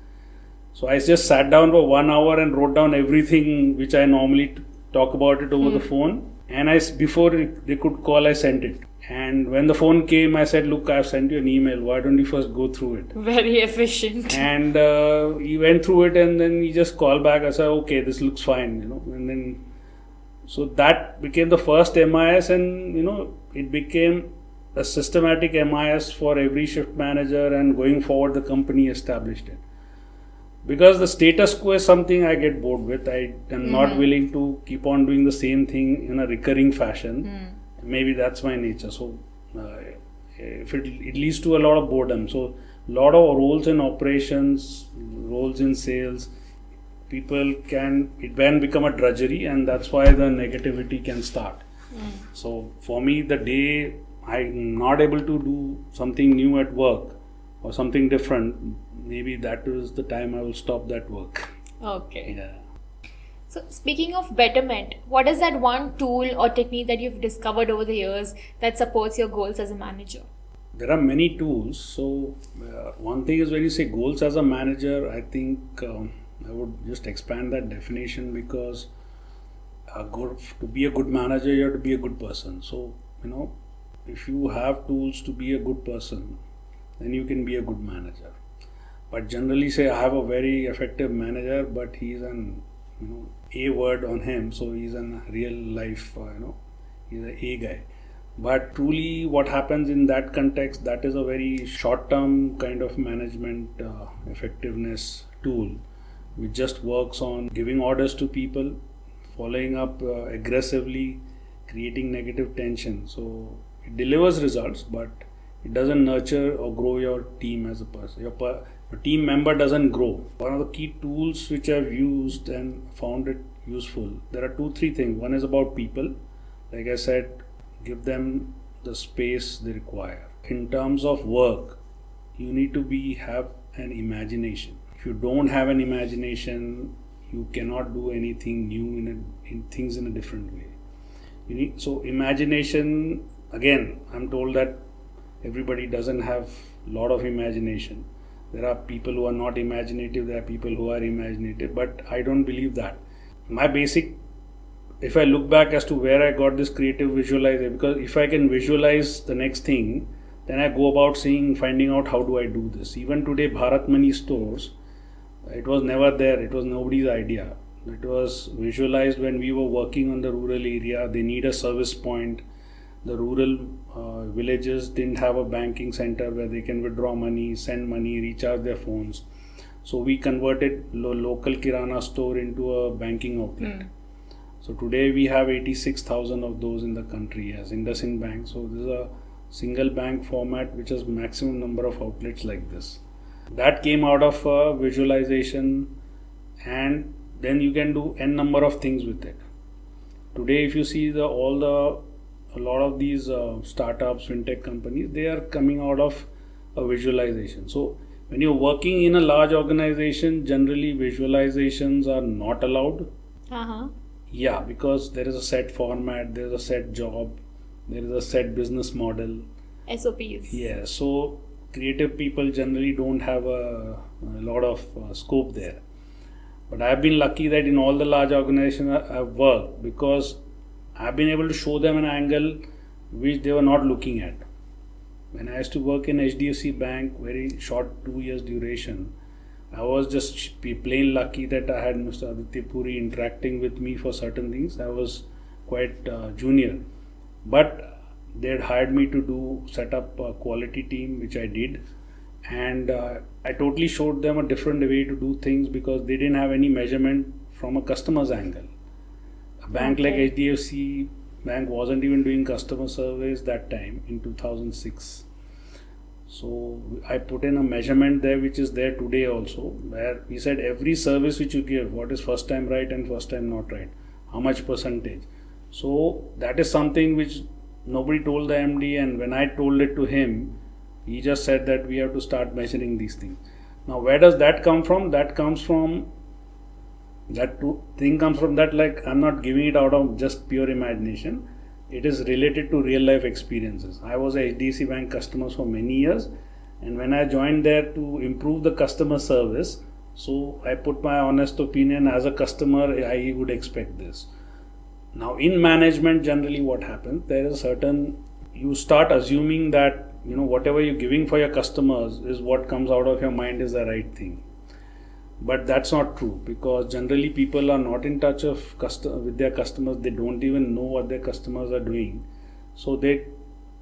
So I just sat down for 1 hour and wrote down everything which I normally talk about it over the phone. And before they could call, I sent it. And when the phone came, I said, look, I've sent you an email. Why don't you first go through it? Very efficient. And he went through it, and then he just called back. I said, okay, this looks fine, And then, so that became the first MIS, and, it became a systematic MIS for every shift manager, and going forward, the company established it. Because the status quo is something I get bored with. I am not willing to keep on doing the same thing in a recurring fashion. Maybe that's my nature. So if it leads to a lot of boredom. So a lot of roles in operations, roles in sales, it can become a drudgery, and that's why the negativity can start. So for me, the day I'm not able to do something new at work or something different, maybe that is the time I will stop that work. Okay. Yeah. So speaking of betterment, what is that one tool or technique that you've discovered over the years that supports your goals as a manager? There are many tools. So one thing is, when you say goals as a manager, I think I would just expand that definition, because to be a good manager, you have to be a good person. So, if you have tools to be a good person, then you can be a good manager. But generally say, I have a very effective manager, but he's an A word on him, so he's a real life, he's an A guy. But truly what happens in that context, that is a very short-term kind of management effectiveness tool, which just works on giving orders to people, following up aggressively, creating negative tension. So it delivers results, but it doesn't nurture or grow your team as a person. Your team member doesn't grow. One of the key tools which I've used and found it useful, there are 2-3 things. One is about people. Like I said, give them the space they require. In terms of work, you need to have an imagination. If you don't have an imagination, you cannot do anything new in things in a different way. So imagination, again, I'm told that everybody doesn't have a lot of imagination. There are people who are not imaginative, there are people who are imaginative, but I don't believe that. If I look back as to where I got this creative visualization, because if I can visualize the next thing, then I go about finding out how do I do this. Even today, Bharat Money stores, it was never there, it was nobody's idea. It was visualized when we were working on the rural area. They need a service point. The rural villages didn't have a banking center where they can withdraw money, send money, recharge their phones. So we converted local Kirana store into a banking outlet. So today we have 86,000 of those in the country as IndusInd Bank. So this is a single bank format which has maximum number of outlets like this. That came out of visualization, and then you can do n number of things with it. Today, if you see a lot of these startups, fintech companies, they are coming out of a visualization. So when you're working in a large organization, generally visualizations are not allowed. Yeah, because there is a set format, there is a set job, there is a set business model. SOPs. Yeah, so creative people generally don't have a lot of scope there. But I've been lucky that in all the large organizations I've worked, because I've been able to show them an angle which they were not looking at. When I used to work in HDFC Bank, very short 2 years duration, I was just plain lucky that I had Mr. Aditya Puri interacting with me for certain things. I was quite junior, but they had hired me to set up a quality team, which I did, and I totally showed them a different way to do things, because they didn't have any measurement from a customer's angle. A bank like HDFC Bank wasn't even doing customer service that time in 2006. So I put in a measurement there, which is there today also, where we said every service which you give, what is first time right and first time not right, how much percentage. So that is something which nobody told the MD, and when I told it to him, he just said that we have to start measuring these things. Now where does that come from? That comes from like, I'm not giving it out of just pure imagination. it is related to real life experiences. I was a HDFC Bank customer for many years, and when I joined there to improve the customer service, so I put my honest opinion as a customer, I would expect this. Now in management, generally what happens, there is certain, you start assuming that whatever you're giving for your customers is what comes out of your mind is the right thing. But that's not true, because generally people are not in touch with their customers. They don't even know what their customers are doing, so they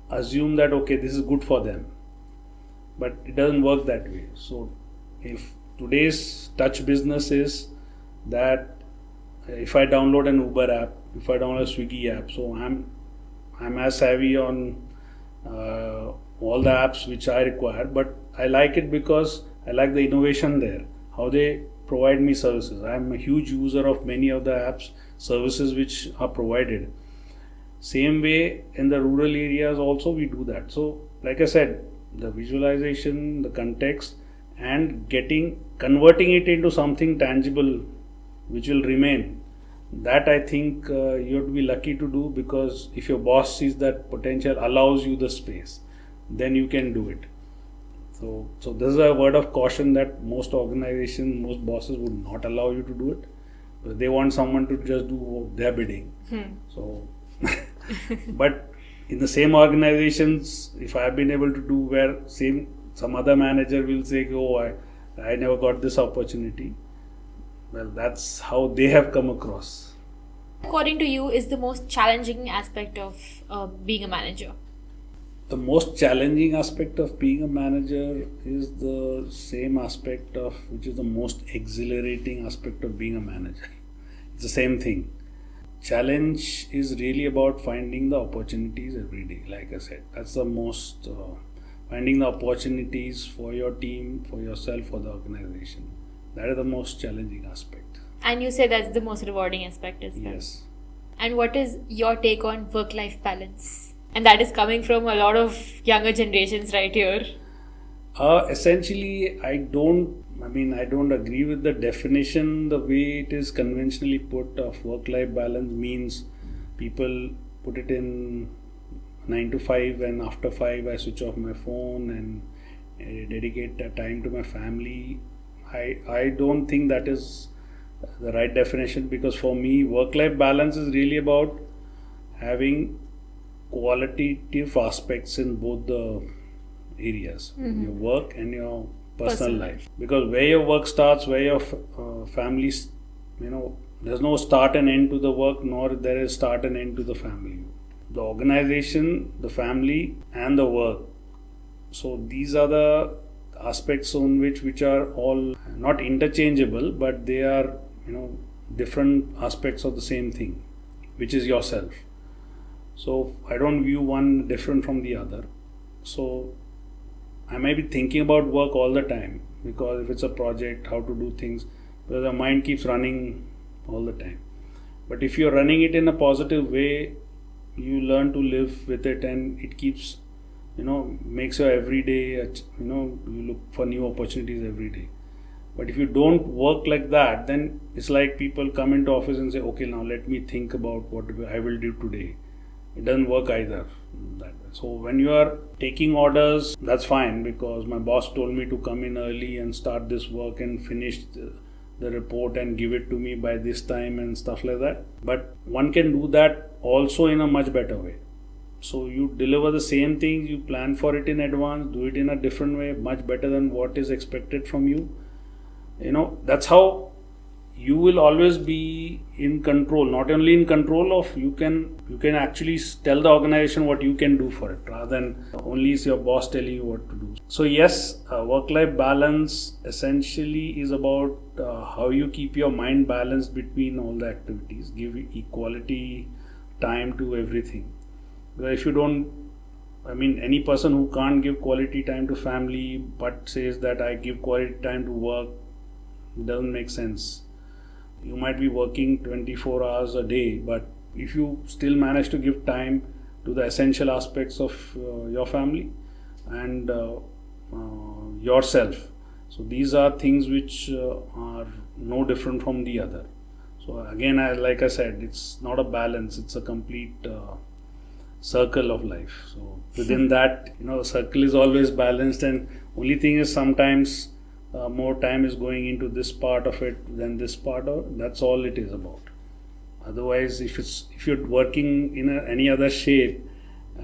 assume that okay, this is good for them, but it doesn't work that way. So if today's touch business is that if I download an Uber app, if I download a Swiggy app, so I'm as savvy on all the apps which I require, but I like it because I like the innovation there, how they provide me services. I'm a huge user of many of the apps, services which are provided. Same way in the rural areas also we do that. So like I said, the visualization, the context, and converting it into something tangible which will remain, that I think you have to be lucky to do, because if your boss sees that potential, allows you the space, then you can do it. So this is a word of caution that most organizations, most bosses would not allow you to do it. They want someone to just do their bidding. So, but in the same organizations, if I have been able to do where some other manager will say, oh, I never got this opportunity. Well, that's how they have come across. According to you, is the most challenging aspect of being a manager? The most challenging aspect of being a manager is the same aspect of which is the most exhilarating aspect of being a manager. It's the same thing. Challenge is really about finding the opportunities every day. Like I said, that's the most finding the opportunities for your team, for yourself, for the organization. That is the most challenging aspect. And you say that's the most rewarding aspect as well. Yes. And what is your take on work-life balance? And that is coming from a lot of younger generations right here. Essentially, I don't agree with the definition, the way it is conventionally put of work-life balance means people put it in 9 to 5 and after 5 I switch off my phone and dedicate that time to my family. I don't think that is the right definition, because for me work-life balance is really about having qualitative aspects in both the areas, your work and your personal life. Because where your work starts, where your family, there's no start and end to the work, nor there is start and end to the family. The organization, the family, and the work. So these are the aspects on which are all not interchangeable, but they are different aspects of the same thing, which is yourself. So I don't view one different from the other. So I may be thinking about work all the time, because if it's a project, how to do things, because the mind keeps running all the time. But if you're running it in a positive way, you learn to live with it, and it keeps makes your everyday, you look for new opportunities every day. But if you don't work like that, then it's like people come into office and say, okay, now let me think about what I will do today. It doesn't work either that way. So when you are taking orders, that's fine, because my boss told me to come in early and start this work and finish the report and give it to me by this time and stuff like that. But one can do that also in a much better way. So you deliver the same things, you plan for it in advance, do it in a different way, much better than what is expected from you. That's how you will always be in control. Not only in control of, you can actually tell the organization what you can do for it, rather than only is your boss telling you what to do. So yes, work-life balance essentially is about how you keep your mind balanced between all the activities, give equality time to everything. Because if you don't, any person who can't give quality time to family but says that I give quality time to work, it doesn't make sense. You might be working 24 hours a day, but if you still manage to give time to the essential aspects of your family and yourself, so these are things which are no different from the other. So again, like I said, it's not a balance, it's a complete circle of life. So within that, the circle is always balanced, and only thing is sometimes more time is going into this part of it than this part of. That's all it is about. Otherwise, if you're working in any other shape,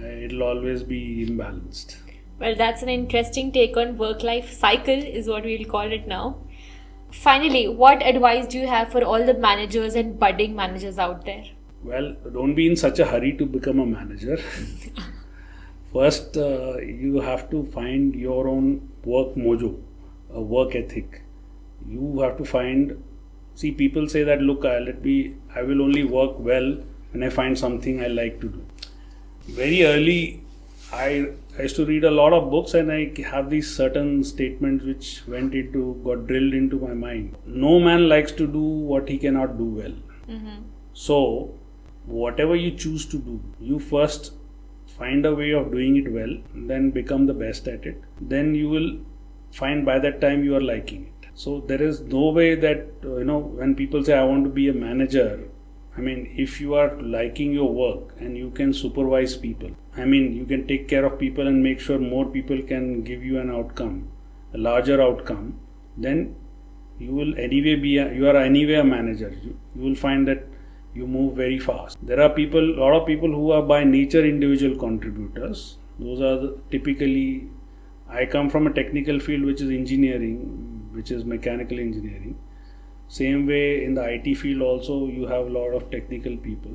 it'll always be imbalanced. Well, that's an interesting take on work-life cycle is what we'll call it now. Finally, what advice do you have for all the managers and budding managers out there? Well, don't be in such a hurry to become a manager. First, you have to find your own work mojo, a work ethic. You have to find. See, people say that, look, I will only work well when I find something I like to do. Very early, I used to read a lot of books, and I have these certain statements which got drilled into my mind. No man likes to do what he cannot do well. Mm-hmm. So, whatever you choose to do, you first find a way of doing it well, then become the best at it. Then you will find by that time you are liking it. So there is no way that, when people say I want to be a manager, if you are liking your work and you can supervise people, you can take care of people and make sure more people can give you an outcome, a larger outcome, then you will you are anyway a manager. You will find that you move very fast. There are a lot of people who are by nature individual contributors. Those are typically, I come from a technical field which is engineering, which is mechanical engineering. Same way in the IT field also you have a lot of technical people.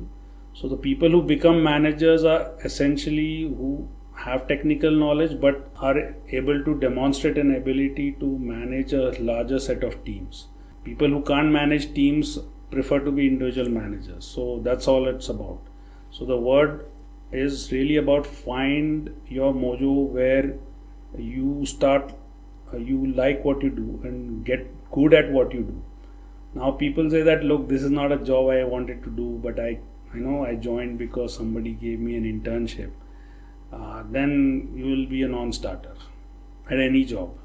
So the people who become managers are essentially who have technical knowledge but are able to demonstrate an ability to manage a larger set of teams. People who can't manage teams prefer to be individual managers. So that's all it's about. So the word is really about find your mojo where you start, you like what you do and get good at what you do. Now people say that, look, this is not a job I wanted to do, but I joined because somebody gave me an internship. Then you will be a non-starter at any job.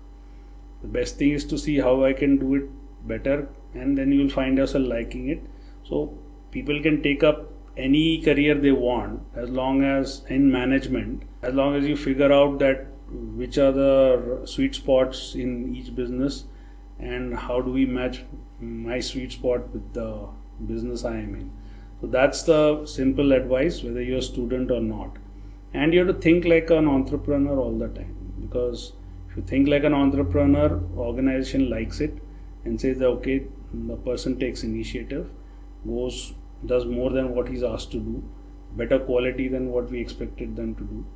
The best thing is to see how I can do it better, and then you will find yourself liking it. So people can take up any career they want as long as in management, as long as you figure out that which are the sweet spots in each business and how do we match my sweet spot with the business I am in. So that's the simple advice, whether you're a student or not. And you have to think like an entrepreneur all the time, because if you think like an entrepreneur, organization likes it and says that, okay, the person takes initiative, does more than what he's asked to do, better quality than what we expected them to do.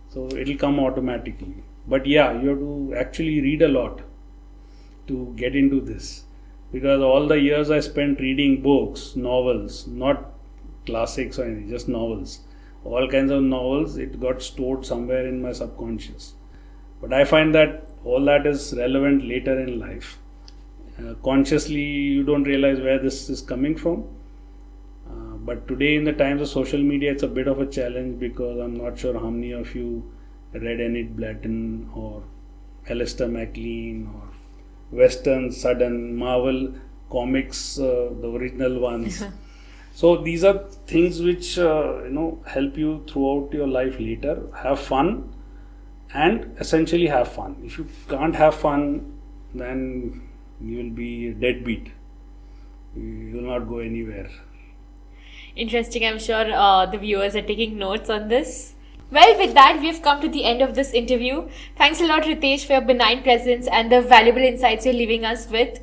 So it'll come automatically. But yeah, you have to actually read a lot to get into this, because all the years I spent reading books, novels, not classics or anything, just novels, all kinds of novels, it got stored somewhere in my subconscious. But I find that all that is relevant later in life. Consciously you don't realize where this is coming from. But today in the times of social media, it's a bit of a challenge, because I'm not sure how many of you read Enid Blyton or Alistair MacLean or Western Sudden, Marvel comics, the original ones. So these are things which help you throughout your life later. Have fun, and essentially have fun. If you can't have fun, then you will be a deadbeat. You will not go anywhere. Interesting. I'm sure the viewers are taking notes on this. Well, with that, we've come to the end of this interview. Thanks a lot, Ritesh, for your benign presence and the valuable insights you're leaving us with.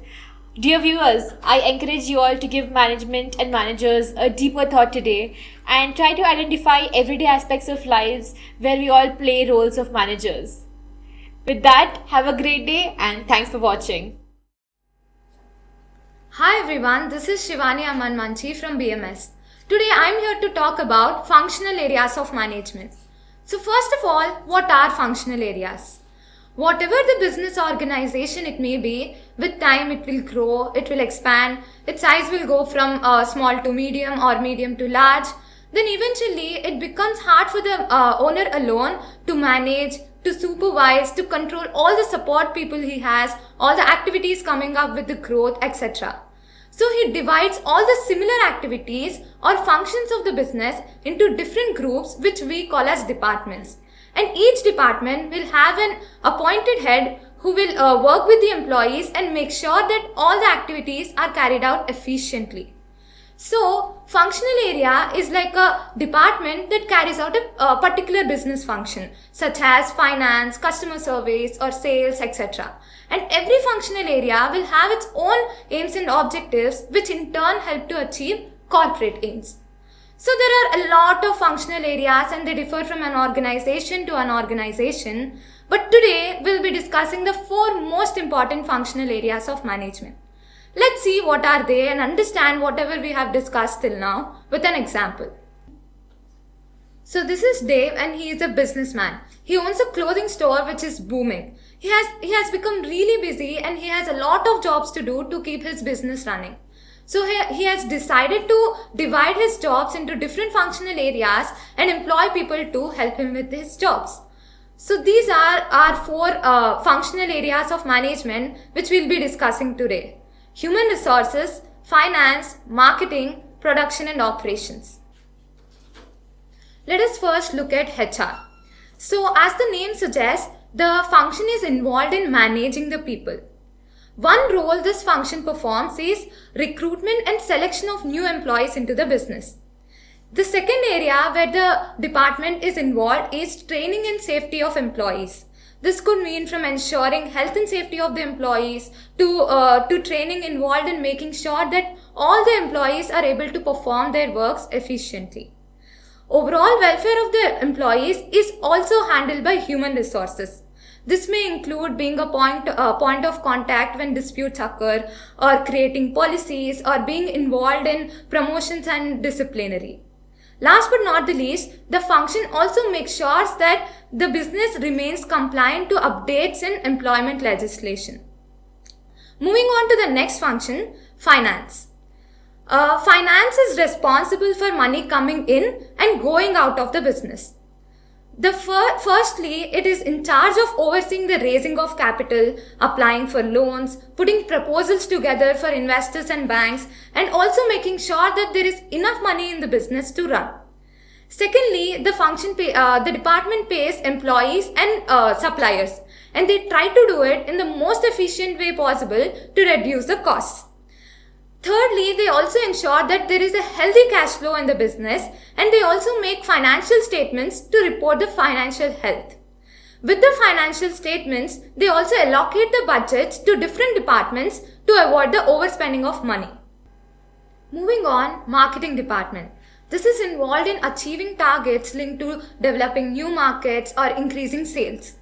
Dear viewers, I encourage you all to give management and managers a deeper thought today and try to identify everyday aspects of lives where we all play roles of managers. With that, have a great day and thanks for watching. Hi everyone, this is Shivani Aman Manchi from BMS. Today I am here to talk about functional areas of management. So first of all, what are functional areas? Whatever the business organization it may be, with time it will grow, it will expand, its size will go from small to medium or medium to large. Then eventually it becomes hard for the owner alone to manage, to supervise, to control all the support people he has, all the activities coming up with the growth, etc. So he divides all the similar activities or functions of the business into different groups which we call as departments. And each department will have an appointed head who will work with the employees and make sure that all the activities are carried out efficiently. So, functional area is like a department that carries out a particular business function, such as finance, customer service, or sales, etc. And every functional area will have its own aims and objectives, which in turn help to achieve corporate aims. So, there are a lot of functional areas and they differ from an organization to an organization. But today, we'll be discussing the 4 most important functional areas of management. Let's see what are they and understand whatever we have discussed till now with an example. So this is Dave and he is a businessman. He owns a clothing store which is booming. He has become really busy and he has a lot of jobs to do to keep his business running. So he has decided to divide his jobs into different functional areas and employ people to help him with his jobs. So these are our 4 functional areas of management which we'll be discussing today. Human resources, finance, marketing, production and operations. Let us first look at HR. So as the name suggests, the function is involved in managing the people. One role this function performs is recruitment and selection of new employees into the business. The second area where the department is involved is training and safety of employees. This could mean from ensuring health and safety of the employees to training involved in making sure that all the employees are able to perform their works efficiently. Overall welfare of the employees is also handled by human resources. This may include being a point of contact when disputes occur, or creating policies, or being involved in promotions and disciplinary. Last but not the least, the function also makes sure that the business remains compliant to updates in employment legislation. Moving on to the next function, finance. Finance is responsible for money coming in and going out of the business. Firstly, it is in charge of overseeing the raising of capital, applying for loans, putting proposals together for investors and banks, and also making sure that there is enough money in the business to run. Secondly, the department pays employees and suppliers, and they try to do it in the most efficient way possible to reduce the costs. Thirdly, they also ensure that there is a healthy cash flow in the business, and they also make financial statements to report the financial health. With the financial statements, they also allocate the budgets to different departments to avoid the overspending of money. Moving on, marketing department. This is involved in achieving targets linked to developing new markets or increasing sales.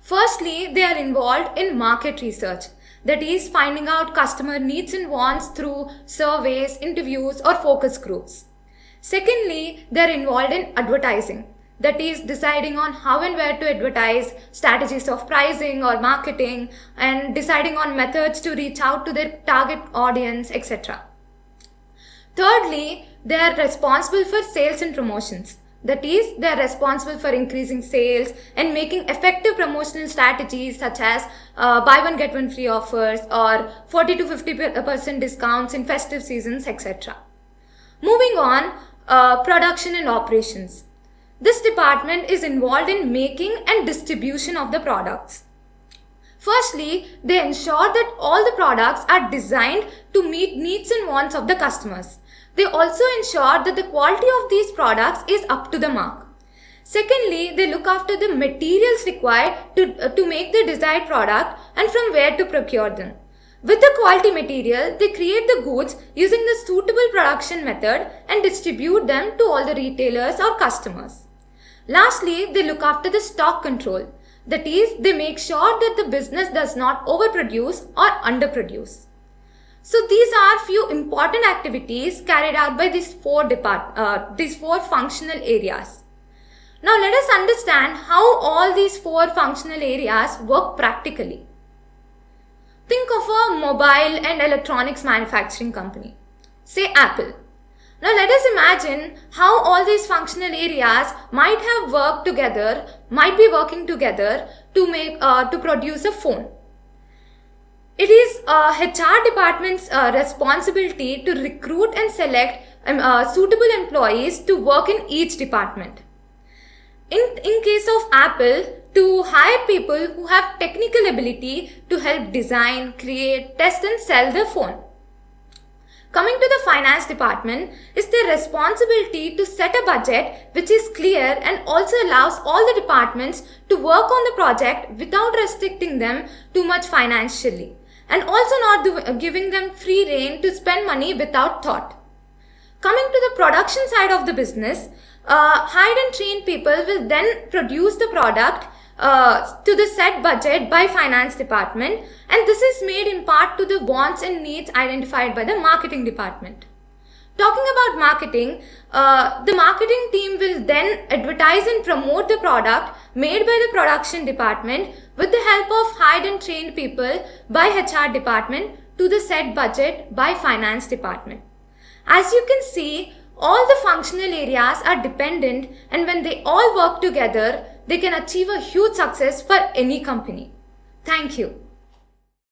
Firstly, they are involved in market research. That is, finding out customer needs and wants through surveys, interviews, or focus groups. Secondly, they are involved in advertising. That is, deciding on how and where to advertise, strategies of pricing or marketing, and deciding on methods to reach out to their target audience, etc. Thirdly, they are responsible for sales and promotions. That is, they are responsible for increasing sales and making effective promotional strategies such as buy one get one free offers or 40 to 50% discounts in festive seasons, etc. Moving on, production and operations. This department is involved in making and distribution of the products. Firstly, they ensure that all the products are designed to meet needs and wants of the customers. They also ensure that the quality of these products is up to the mark. Secondly, they look after the materials required to make the desired product and from where to procure them. With the quality material, they create the goods using the suitable production method and distribute them to all the retailers or customers. Lastly, they look after the stock control. That is, they make sure that the business does not overproduce or underproduce. So these are few important activities carried out by these four functional areas. Now let us understand how all these 4 functional areas work practically. Think of a mobile and electronics manufacturing company, say Apple. Now let us imagine how all these functional areas might be working together to produce a phone. It is HR department's responsibility to recruit and select suitable employees to work in each department. In case of Apple, to hire people who have technical ability to help design, create, test and sell their phone. Coming to the finance department, is their responsibility to set a budget which is clear and also allows all the departments to work on the project without restricting them too much financially, and also not giving them free rein to spend money without thought. Coming to the production side of the business, hired and trained people will then produce the product to the set budget by finance department, and this is made in part to the wants and needs identified by the marketing department. Talking about marketing, the marketing team will then advertise and promote the product made by the production department with the help of hired and trained people by HR department to the set budget by finance department. As you can see, all the functional areas are dependent, and when they all work together, they can achieve a huge success for any company. Thank you.